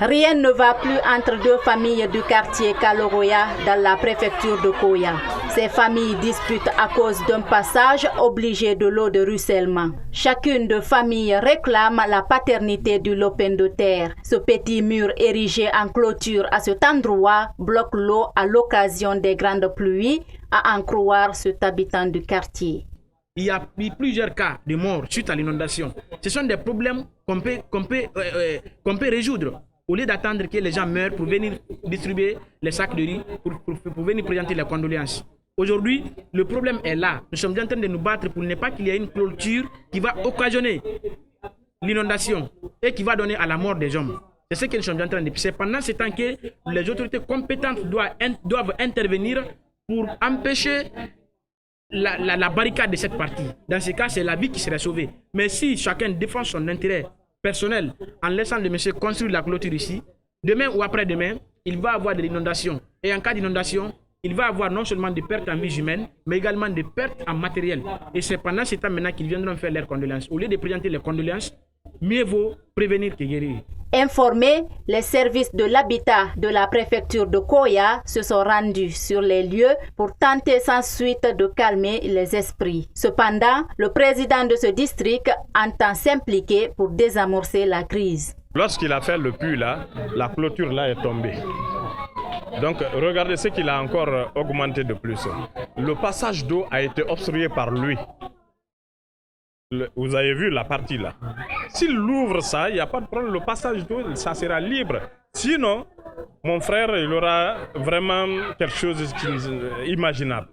Rien ne va plus entre deux familles du quartier Kaloroya dans la préfecture de Koya. Ces familles disputent à cause d'un passage obligé de l'eau de ruissellement. Chacune des familles réclame la paternité du lopin de terre. Ce petit mur érigé en clôture à cet endroit bloque l'eau à l'occasion des grandes pluies, à en croire cet habitant du quartier. Il y a eu plusieurs cas de mort suite à l'inondation. Ce sont des problèmes qu'on peut résoudre au lieu d'attendre que les gens meurent pour venir distribuer les sacs de riz, pour venir présenter les condoléances. Aujourd'hui, le problème est là. Nous sommes en train de nous battre pour ne pas qu'il y ait une clôture qui va occasionner l'inondation et qui va donner à la mort des hommes. C'est ce que nous sommes en train de faire. C'est pendant ce temps que les autorités compétentes doivent intervenir pour empêcher la barricade de cette partie. Dans ce cas, c'est la vie qui serait sauvée. Mais si chacun défend son intérêt personnel en laissant le monsieur construire la clôture ici, demain ou après-demain, il va avoir de l'inondation. Et en cas d'inondation, il va avoir non seulement des pertes en vies humaines, mais également des pertes en matériel. Et c'est pendant ce temps maintenant qu'ils viendront faire leurs condoléances. Au lieu de présenter les condoléances, mieux vaut prévenir que guérir. Informés, les services de l'habitat de la préfecture de Koya se sont rendus sur les lieux pour tenter sans suite de calmer les esprits. Cependant, le président de ce district entend s'impliquer pour désamorcer la crise. Lorsqu'il a fait le puits là, la clôture là est tombée. Donc regardez ce qu'il a encore augmenté de plus. Le passage d'eau a été obstrué par lui. Vous avez vu la partie là. S'il ouvre ça, il n'y a pas de problème. Le passage d'eau, ça sera libre. Sinon, mon frère, il aura vraiment quelque chose d'imaginable.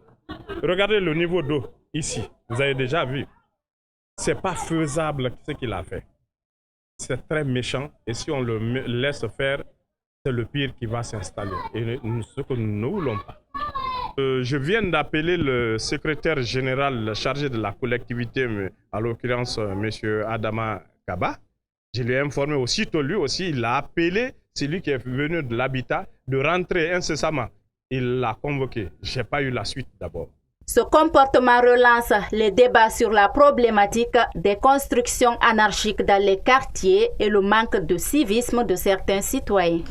Regardez le niveau d'eau ici. Vous avez déjà vu. Ce n'est pas faisable ce qu'il a fait. C'est très méchant. Et si on le laisse faire, c'est le pire qui va s'installer. Et ce que nous ne voulons pas. Je viens d'appeler le secrétaire général chargé de la collectivité, à l'occurrence M. Adama Kaba. Je lui ai informé aussitôt, lui aussi, il a appelé celui qui est venu de l'habitat de rentrer incessamment. Il l'a convoqué. Je n'ai pas eu la suite d'abord. Ce comportement relance les débats sur la problématique des constructions anarchiques dans les quartiers et le manque de civisme de certains citoyens.